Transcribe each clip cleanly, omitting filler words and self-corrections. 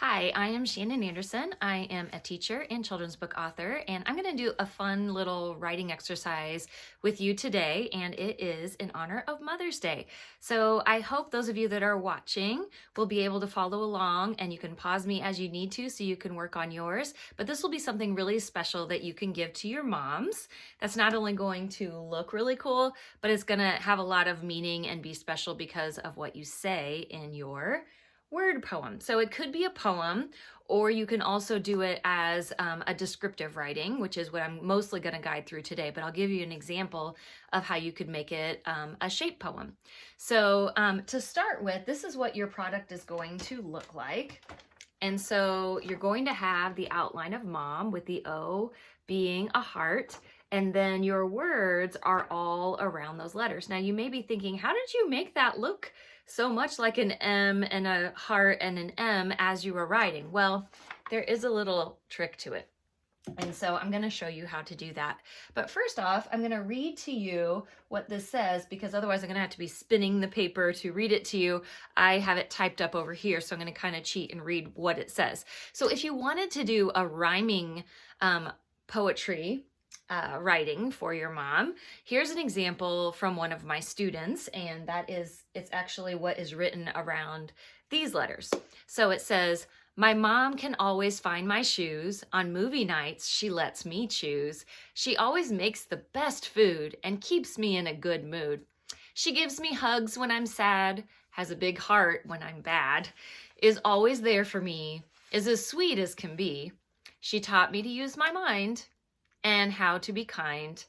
Hi, I am Shannon Anderson. I am a teacher and children's book author, and I'm going to do a fun little writing exercise with you today, and it is in honor of Mother's Day. So I hope those of you that are watching will be able to follow along, and you can pause me as you need to so you can work on yours. But this will be something really special that you can give to your moms. That's not only going to look really cool, but it's going to have a lot of meaning and be special because of what you say in your word poem. So it could be a poem, or you can also do it as a descriptive writing, which is what I'm mostly going to guide through today, but I'll give you an example of how you could make it a shape poem. So to start with, this is what your product is going to look like. And so you're going to have the outline of mom with the O being a heart, and then your words are all around those letters. Now you may be thinking, how did you make that look so much like an M and a heart and an M as you were writing? Well, there is a little trick to it. And so I'm going to show you how to do that. But first off, I'm going to read to you what this says, because otherwise I'm going to have to be spinning the paper to read it to you. I have it typed up over here, so I'm going to kind of cheat and read what it says. So if you wanted to do a rhyming poetry writing for your mom, here's an example from one of my students, and it's actually what is written around these letters. So it says, "My mom can always find my shoes. On movie nights, she lets me choose. She always makes the best food and keeps me in a good mood. She gives me hugs when I'm sad, has a big heart when I'm bad, is always there for me, is as sweet as can be. She taught me to use my mind and how to be kind.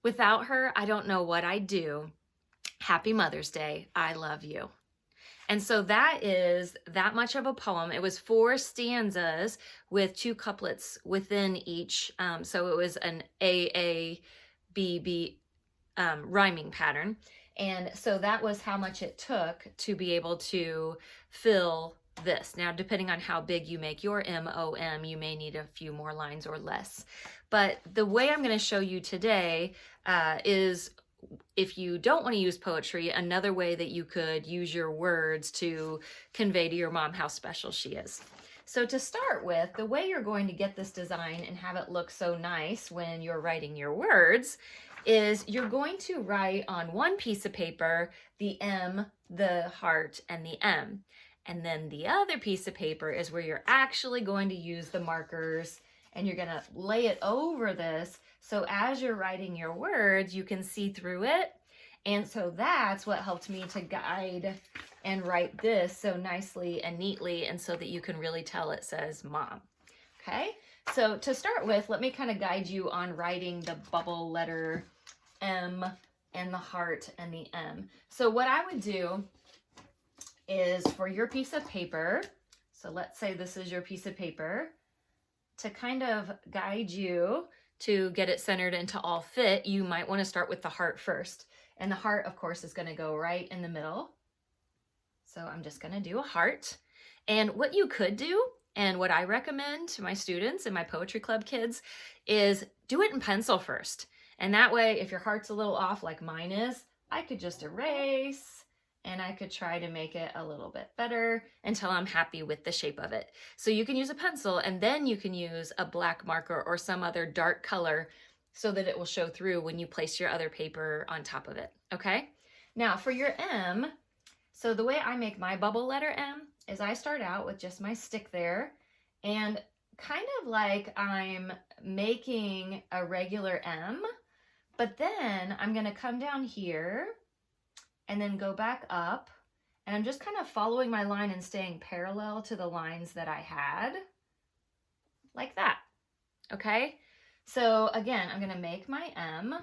Without her, I don't know what I'd do. Happy Mother's Day. I love you." And so that is that much of a poem. It was 4 stanzas with 2 couplets within each. So it was an A, B, B rhyming pattern. And so that was how much it took to be able to fill this. Now, depending on how big you make your MOM, you may need a few more lines or less. But the way I'm going to show you today is, if you don't want to use poetry, another way that you could use your words to convey to your mom how special she is. So to start with, the way you're going to get this design and have it look so nice when you're writing your words is you're going to write on one piece of paper the M, the heart, and the M. And then the other piece of paper is where you're actually going to use the markers, and you're going to lay it over this. So as you're writing your words, you can see through it. And so that's what helped me to guide and write this so nicely and neatly, and so that you can really tell it says mom. Okay, so to start with, let me kind of guide you on writing the bubble letter M and the heart and the M. So what I would do is, for your piece of paper, so let's say this is your piece of paper, to kind of guide you to get it centered and to all fit, you might want to start with the heart first. And the heart, of course, is going to go right in the middle. So I'm just going to do a heart. And what you could do, and what I recommend to my students and my poetry club kids, is do it in pencil first. And that way, if your heart's a little off like mine is, I could just erase, and I could try to make it a little bit better until I'm happy with the shape of it. So you can use a pencil, and then you can use a black marker or some other dark color so that it will show through when you place your other paper on top of it, okay? Now for your M, so the way I make my bubble letter M is I start out with just my stick there, and kind of like I'm making a regular M, but then I'm gonna come down here and then go back up, and I'm just kind of following my line and staying parallel to the lines that I had, like that, okay? So again, I'm gonna make my M,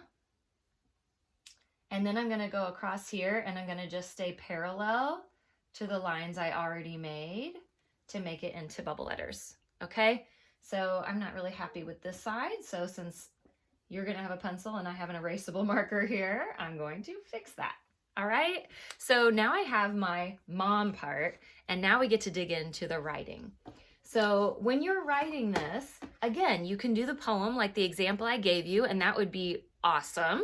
and then I'm gonna go across here, and I'm gonna just stay parallel to the lines I already made to make it into bubble letters, okay? So I'm not really happy with this side, so since you're gonna have a pencil and I have an erasable marker here, I'm going to fix that. All right, so now I have my mom part, and now we get to dig into the writing. So when you're writing this, again, you can do the poem like the example I gave you, and that would be awesome.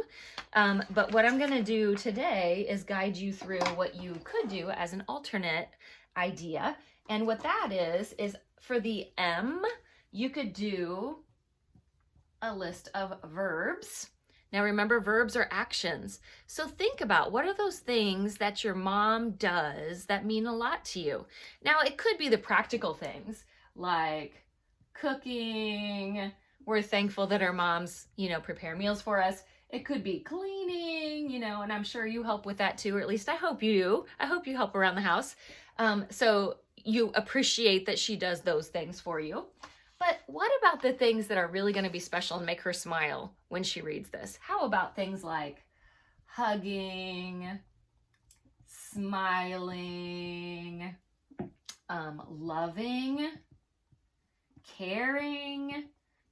But what I'm gonna do today is guide you through what you could do as an alternate idea. And what that is for the M, you could do a list of verbs. Now remember, verbs are actions. So think about what are those things that your mom does that mean a lot to you. Now it could be the practical things like cooking. We're thankful that our moms, prepare meals for us. It could be cleaning, and I'm sure you help with that too, or at least I hope you do. I hope you help around the house. So you appreciate that she does those things for you. But what about the things that are really going to be special and make her smile when she reads this? How about things like hugging, smiling, loving, caring?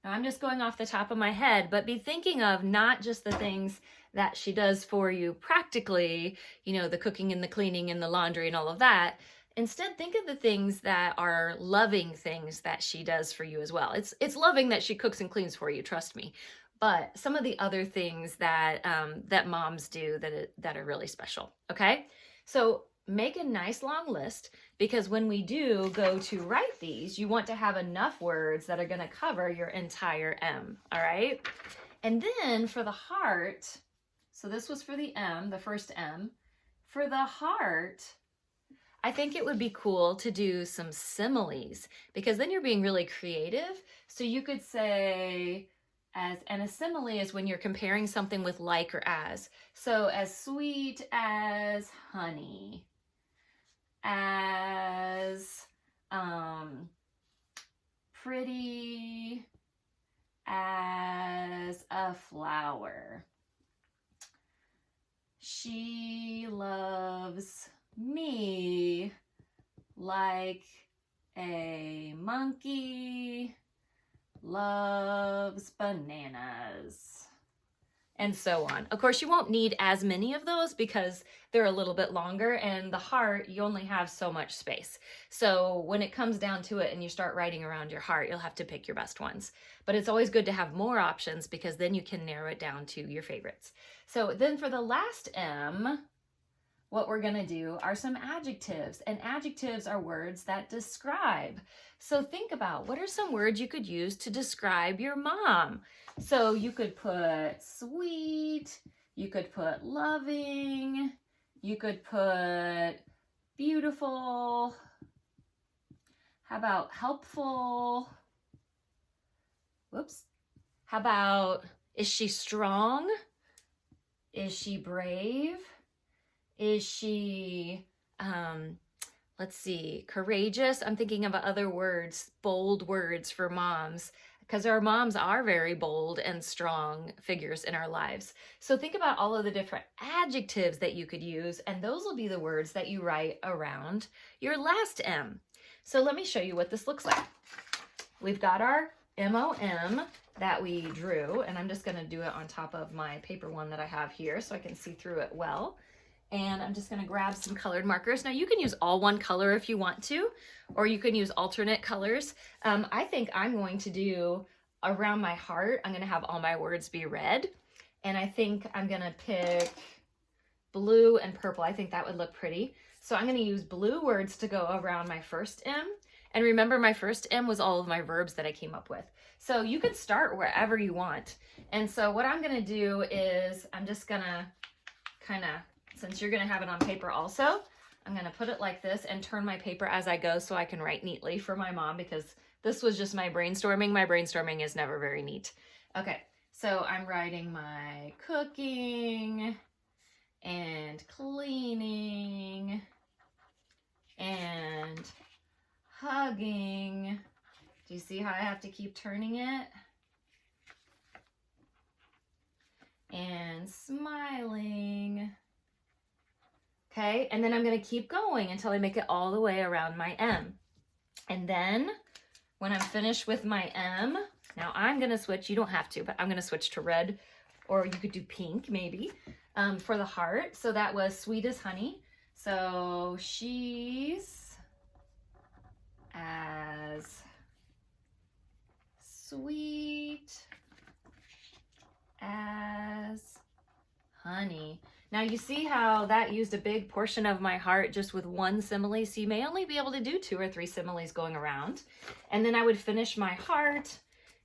Now I'm just going off the top of my head, but be thinking of not just the things that she does for you practically, the cooking and the cleaning and the laundry and all of that. Instead, think of the things that are loving things that she does for you as well. It's loving that she cooks and cleans for you, trust me. But some of the other things that that moms do that are really special, okay? So make a nice long list, because when we do go to write these, you want to have enough words that are going to cover your entire M, all right? And then for the heart, so this was for the M, the first M. For the heart, I think it would be cool to do some similes, because then you're being really creative. So you could say, and a simile is when you're comparing something with like or as. So as sweet as honey, as pretty as a flower. She loves me like a monkey loves bananas, and so on. Of course, you won't need as many of those because they're a little bit longer, and the heart, you only have so much space. So when it comes down to it and you start writing around your heart, you'll have to pick your best ones. But it's always good to have more options, because then you can narrow it down to your favorites. So then for the last M, what we're going to do are some adjectives, and adjectives are words that describe. So think about, what are some words you could use to describe your mom? So you could put sweet, you could put loving, you could put beautiful. How about helpful? Whoops. How about, is she strong? Is she brave? Is she, let's see, courageous? I'm thinking of other words, bold words for moms, because our moms are very bold and strong figures in our lives. So think about all of the different adjectives that you could use, and those will be the words that you write around your last M. So let me show you what this looks like. We've got our MOM that we drew, and I'm just going to do it on top of my paper one that I have here so I can see through it well. And I'm just going to grab some colored markers. Now you can use all one color if you want to, or you can use alternate colors. I think I'm going to do around my heart, I'm going to have all my words be red. And I think I'm going to pick blue and purple. I think that would look pretty. So I'm going to use blue words to go around my first M. And remember, my first M was all of my verbs that I came up with. So you can start wherever you want. And so what I'm going to do is I'm just going to kind of, since you're going to have it on paper also, I'm going to put it like this and turn my paper as I go so I can write neatly for my mom, because this was just my brainstorming. My brainstorming is never very neat. Okay, so I'm writing my cooking and cleaning and hugging. Do you see how I have to keep turning it? And smiling. Okay, and then I'm going to keep going until I make it all the way around my M. And then when I'm finished with my M, now I'm going to switch, you don't have to, but I'm going to switch to red, or you could do pink maybe, for the heart. So that was sweet as honey. So she's as sweet as honey. Now you see how that used a big portion of my heart just with one simile, so you may only be able to do 2 or 3 similes going around. And then I would finish my heart,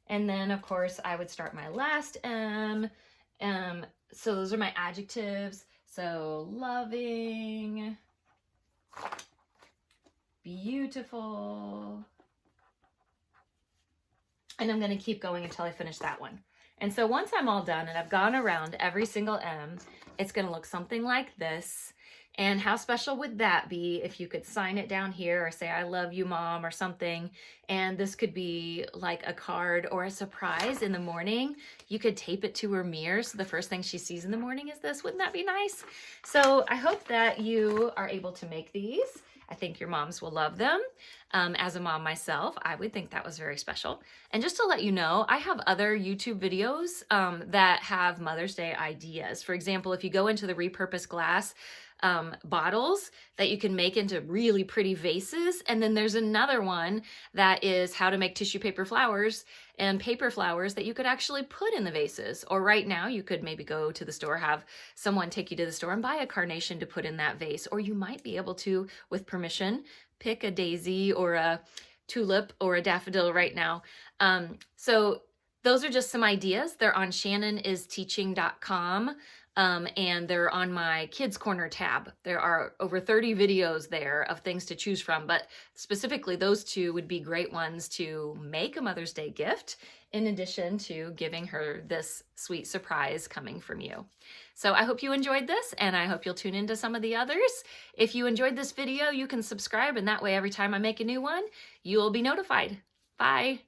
and then of course I would start my last M. So those are my adjectives. So loving, beautiful, and I'm going to keep going until I finish that one. And so once I'm all done and I've gone around every single M, it's going to look something like this. And how special would that be if you could sign it down here or say, I love you, Mom, or something. And this could be like a card or a surprise in the morning. You could tape it to her mirror, so the first thing she sees in the morning is this. Wouldn't that be nice? So I hope that you are able to make these. I think your moms will love them. As a mom myself, I would think that was very special. And just to let you know, I have other YouTube videos that have Mother's Day ideas. For example, if you go into the repurposed glass bottles that you can make into really pretty vases. And then there's another one that is how to make tissue paper flowers and paper flowers that you could actually put in the vases. Or right now you could maybe go to the store, have someone take you to the store and buy a carnation to put in that vase. Or you might be able to, with permission, pick a daisy or a tulip or a daffodil right now. So those are just some ideas. They're on shannonisteaching.com. And they're on my Kids Corner tab. There are over 30 videos there of things to choose from, but specifically those 2 would be great ones to make a Mother's Day gift, in addition to giving her this sweet surprise coming from you. So I hope you enjoyed this, and I hope you'll tune into some of the others. If you enjoyed this video, you can subscribe, and that way every time I make a new one, you'll be notified. Bye.